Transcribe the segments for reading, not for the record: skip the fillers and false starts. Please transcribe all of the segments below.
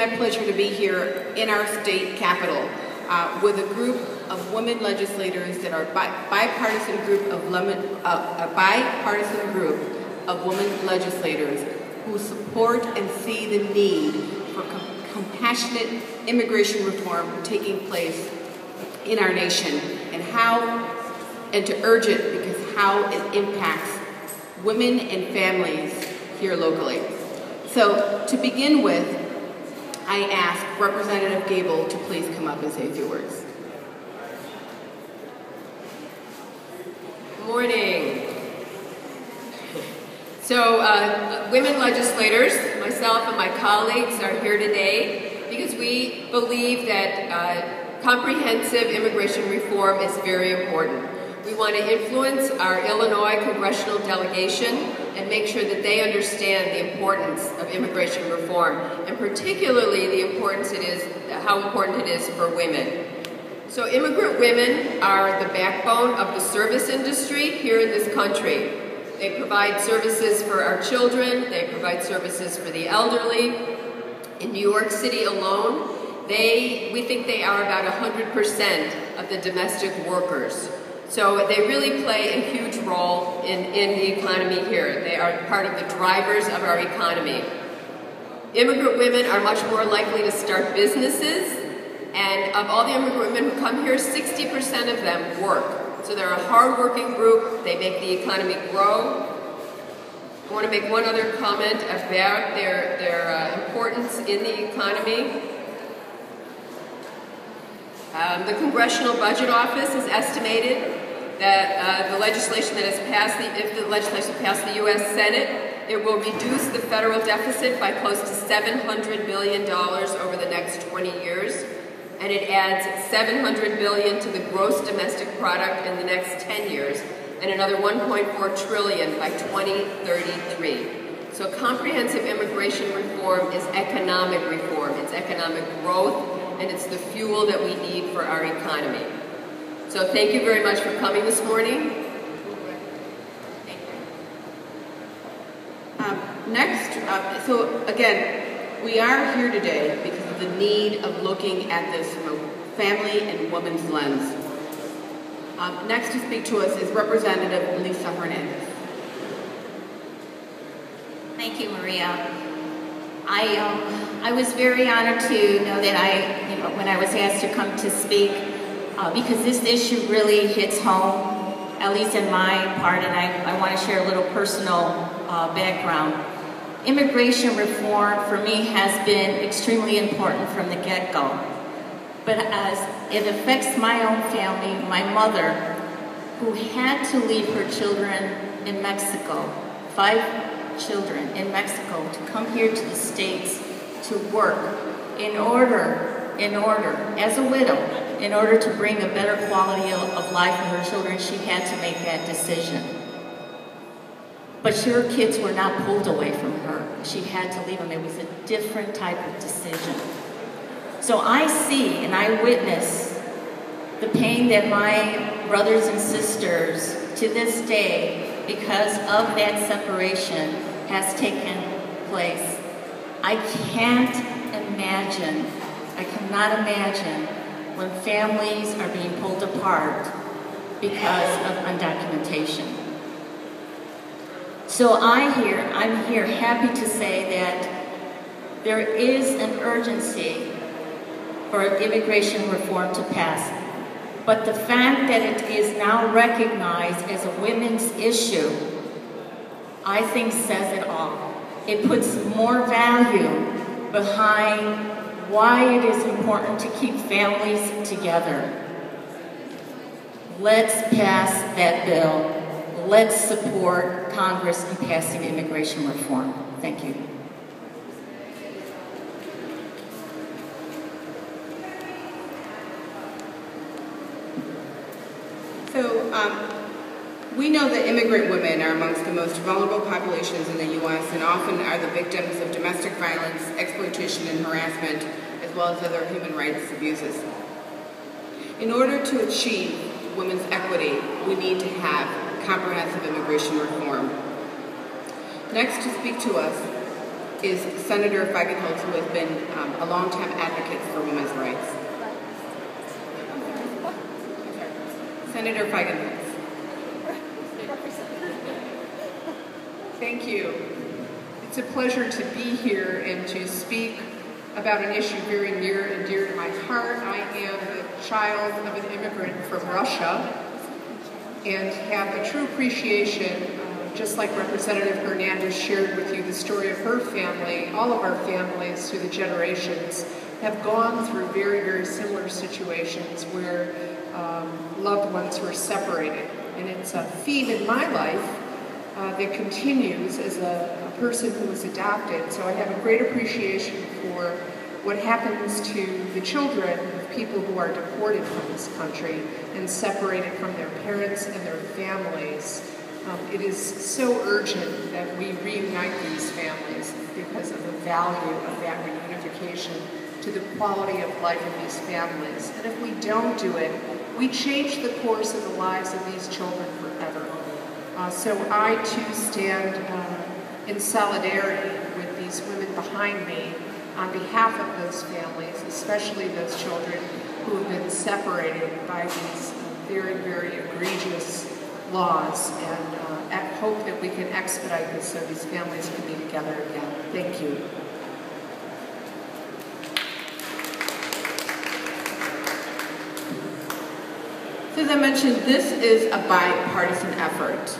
my pleasure to be here in our state capitol with a group of women legislators that are bipartisan group of women legislators who support and see the need for compassionate immigration reform taking place in our nation, and to urge it because how it impacts women and families here locally. So to begin with, I ask Representative Gabel to please come up and say a few words. Good morning. So women legislators, myself and my colleagues are here today because we believe that comprehensive immigration reform is very important. We want to influence our Illinois congressional delegation and make sure that they understand the importance of immigration reform, and particularly the importance how important it is for women. So immigrant women are the backbone of the service industry here in this country. They provide services for our children, they provide services for the elderly. In New York City alone, we think they are about 100% of the domestic workers. So they really play a huge role in the economy here. They are part of the drivers of our economy. Immigrant women are much more likely to start businesses, and of all the immigrant women who come here, 60% of them work. So they're a hard-working group. They make the economy grow. I want to make one other comment about their importance in the economy. The Congressional Budget Office has estimated that the legislation that has passed, if the legislation passed the U.S. Senate, it will reduce the federal deficit by close to $700 billion over the next 20 years, and it adds $700 billion to the gross domestic product in the next 10 years, and another $1.4 trillion by 2033. So comprehensive immigration reform is economic reform. It's economic growth, and it's the fuel that we need for our economy. So thank you very much for coming this morning. So again, we are here today because of the need of looking at this from a family and woman's lens. Next to speak to us is Representative Lisa Hernandez. Thank you, Maria. I was very honored to know that when I was asked to come to speak, because this issue really hits home, at least in my part, and I want to share a little personal background. Immigration reform for me has been extremely important from the get-go. But as it affects my own family, my mother, who had to leave her children in Mexico, 5 children in Mexico, to come here to the States to work in order, as a widow, in order to bring a better quality of life for her children, she had to make that decision. But her kids were not pulled away from her. She had to leave them. It was a different type of decision. So I see and I witness the pain that my brothers and sisters to this day, because of that separation, has taken place. I cannot imagine when families are being pulled apart because of undocumentation. So I'm here happy to say that there is an urgency for immigration reform to pass. But the fact that it is now recognized as a women's issue, I think says it all. It puts more value behind why it is important to keep families together. Let's pass that bill. Let's support Congress in passing immigration reform. Thank you. We know that immigrant women are amongst the most vulnerable populations in the U.S. and often are the victims of domestic violence, exploitation, and harassment, as well as other human rights abuses. In order to achieve women's equity, we need to have comprehensive immigration reform. Next to speak to us is Senator Feigenholz, who has been a longtime advocate for women's rights. Senator Feigenholz. Thank you. It's a pleasure to be here and to speak about an issue very near and dear to my heart. I am the child of an immigrant from Russia and have a true appreciation, just like Representative Hernandez shared with you the story of her family. All of our families through the generations have gone through very, very similar situations where loved ones were separated. And it's a theme in my life that continues as a person who was adopted. So I have a great appreciation for what happens to the children of people who are deported from this country and separated from their parents and their families. It is so urgent that we reunite these families because of the value of that reunification to the quality of life in these families. And if we don't do it, we change the course of the lives of these children forever. So I too stand in solidarity with these women behind me on behalf of those families, especially those children who have been separated by these very, very egregious laws, and I hope that we can expedite this so these families can be together again. Thank you. So as I mentioned, this is a bipartisan effort.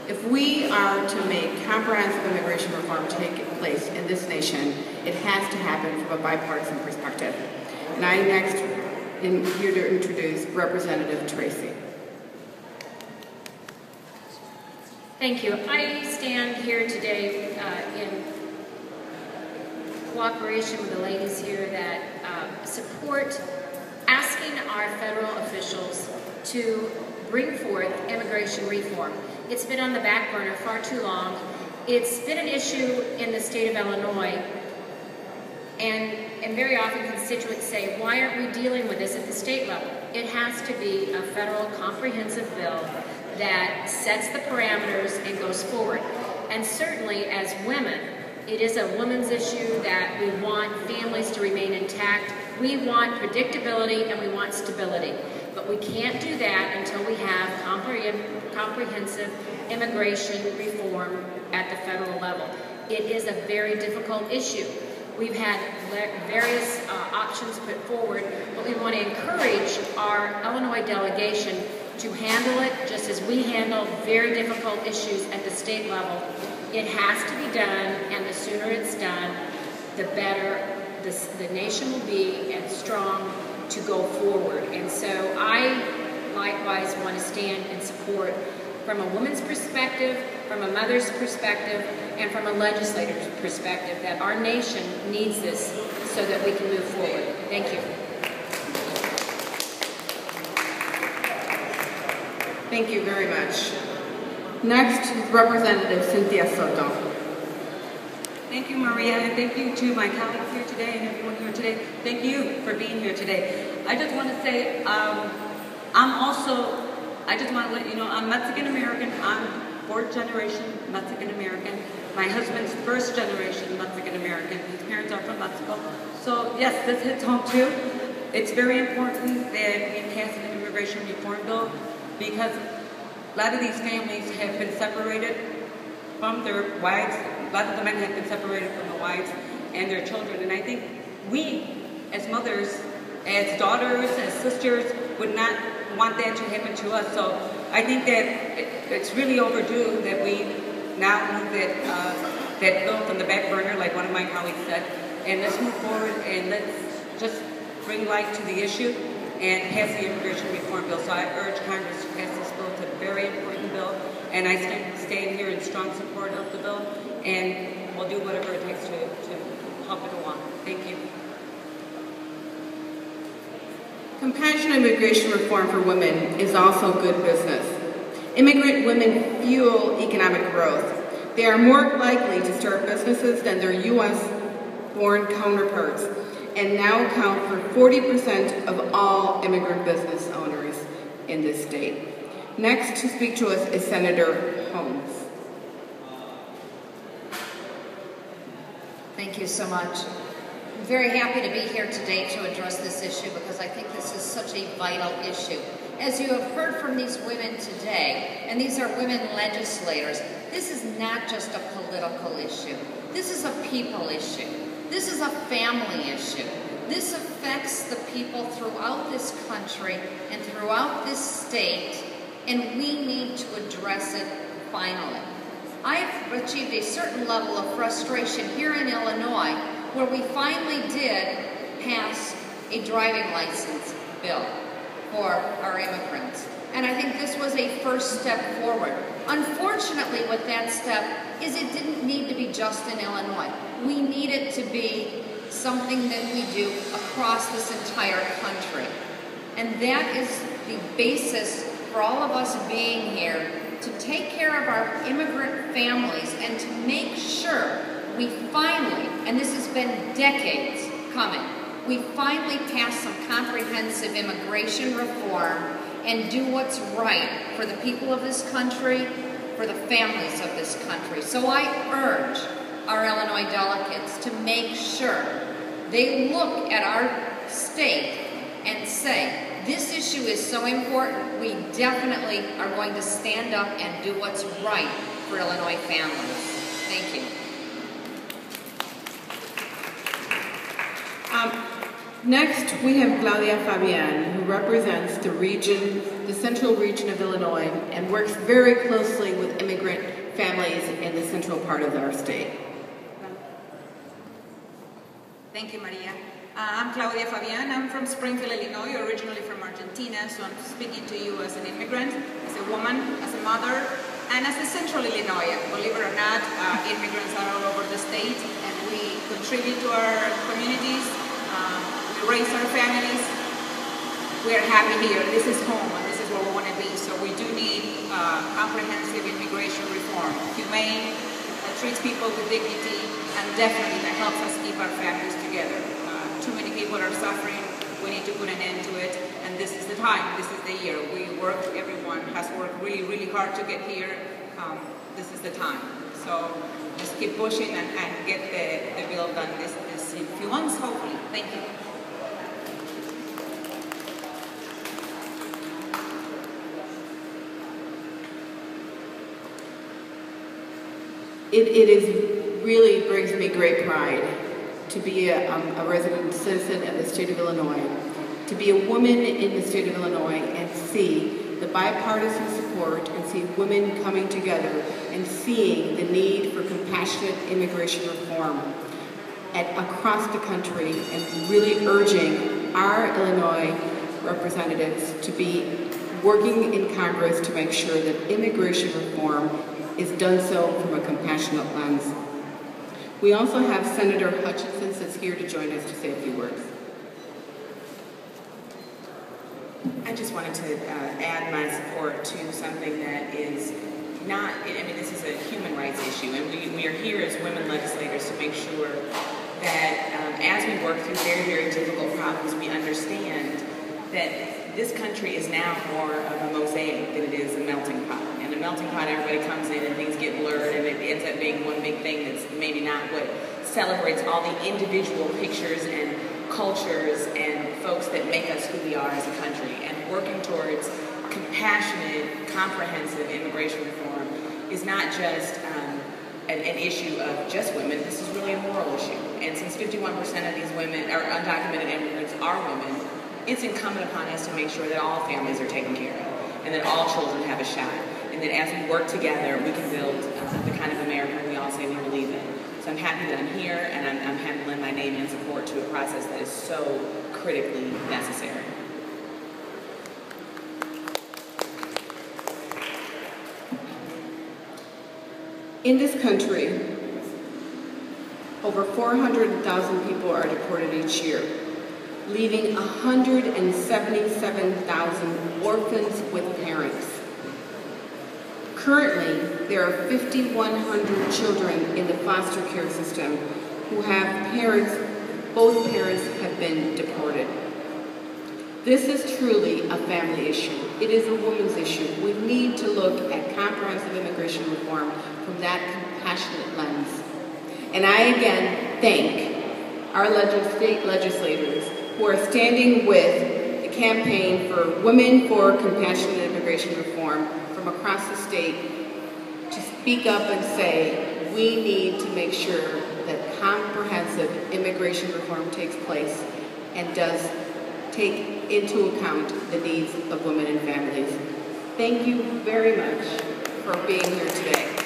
If we are to make comprehensive immigration reform take place in this nation, it has to happen from a bipartisan perspective. And I next am here to introduce Representative Tracy. Thank you. I stand here today in cooperation with the ladies here that support asking our federal officials to bring forth immigration reform. It's been on the back burner far too long. It's been an issue in the state of Illinois, and very often constituents say, why aren't we dealing with this at the state level? It has to be a federal comprehensive bill that sets the parameters and goes forward. And certainly as women, it is a women's issue that we want families to remain intact. We want predictability and we want stability. But we can't do that until we have comprehensive immigration reform at the federal level. It is a very difficult issue. We've had various options put forward, but we want to encourage our Illinois delegation to handle it just as we handle very difficult issues at the state level. It has to be done, and the sooner it's done, the better the nation will be and strong to go forward. And so I likewise want to stand in support from a woman's perspective, from a mother's perspective, and from a legislator's perspective that our nation needs this so that we can move forward. Thank you. Thank you very much. Next, Representative Cynthia Soto. Thank you, Maria, and thank you to my colleagues here today and everyone here today. Thank you for being here today. I just want to say, I just want to let you know, I'm Mexican-American. I'm fourth generation Mexican-American. My husband's first generation Mexican-American. His parents are from Mexico. So yes, this hits home too. It's very important that we pass an immigration reform bill because a lot of these families have been separated from their wives. A lot of the men have been separated from the wives and their children. And I think we, as mothers, as daughters, as sisters, would not want that to happen to us. So I think that it's really overdue that we now move that bill from the back burner, like one of my colleagues said, and let's move forward and let's just bring light to the issue and pass the immigration reform bill. So I urge Congress to pass this bill. It's a very important bill, and I stand here in strong support of the bill, and we'll do whatever it takes to help it along. Thank you. Compassionate immigration reform for women is also good business. Immigrant women fuel economic growth. They are more likely to start businesses than their U.S.-born counterparts, and now account for 40% of all immigrant business owners in this state. Next to speak to us is Senator Holmes. Thank you so much. I'm very happy to be here today to address this issue because I think this is such a vital issue. As you have heard from these women today, and these are women legislators, this is not just a political issue. This is a people issue. This is a family issue. This affects the people throughout this country and throughout this state, and we need to address it finally. I've achieved a certain level of frustration here in Illinois where we finally did pass a driving license bill for our immigrants. And I think this was a first step forward. Unfortunately, with that step is it didn't need to be just in Illinois. We need it to be something that we do across this entire country. And that is the basis for all of us being here, to take care of our immigrant families and to make sure we finally, and this has been decades coming, we finally pass some comprehensive immigration reform and do what's right for the people of this country, for the families of this country. So I urge our Illinois delegates to make sure they look at our state and say, this issue is so important, we definitely are going to stand up and do what's right for Illinois families. Thank you. Next, we have Claudia Fabian, who represents the region, the central region of Illinois, and works very closely with immigrant families in the central part of our state. Thank you, Maria. I'm Claudia Fabian. I'm from Springfield, Illinois, originally from Argentina, so I'm speaking to you as an immigrant, as a woman, as a mother, and as a central Illinoisan. Believe it or not, immigrants are all over the state, and we contribute to our communities, we raise our families. We are happy here. This is home, and this is where we want to be, so we do need comprehensive immigration reform, humane, that treats people with dignity, and definitely that helps us keep our families together. Too many people are suffering. We need to put an end to it, and this is the time. This is the year. Everyone has worked really, really hard to get here. This is the time. So just keep pushing and get the bill done this in a few months, hopefully. Thank you. It really brings me great pride to be a resident citizen of the state of Illinois, to be a woman in the state of Illinois and see the bipartisan support and see women coming together and seeing the need for compassionate immigration reform across the country, and really urging our Illinois representatives to be working in Congress to make sure that immigration reform is done so from a compassionate lens. We also have Senator Hutchinson that's here to join us to say a few words. I just wanted to add my support to something that is not, I mean, this is a human rights issue, and we are here as women legislators to make sure that as we work through very, very difficult problems, we understand that this country is now more of a mosaic than it is a melting pot. And a melting pot, everybody comes in and things get blurred, and it ends up being one big thing that's maybe not what celebrates all the individual pictures and cultures and folks that make us who we are as a country. And working towards compassionate, comprehensive immigration reform is not just an issue of just women. This is really a moral issue. And since 51% of these women, or undocumented immigrants, are women, it's incumbent upon us to make sure that all families are taken care of and that all children have a shot. And that as we work together, we can build the kind of America we all say we believe in. So I'm happy that I'm here, and I'm happy to lend my name and support to a process that is so critically necessary. In this country, over 400,000 people are deported each year, leaving 177,000 orphans with parents. Currently, there are 5,100 children in the foster care system who have parents, both parents have been deported. This is truly a family issue. It is a woman's issue. We need to look at comprehensive immigration reform from that compassionate lens. And I again thank our state legislators who are standing with the campaign for Women for Compassionate Immigration Reform from across the state to speak up and say we need to make sure that comprehensive immigration reform takes place and does take into account the needs of women and families. Thank you very much for being here today.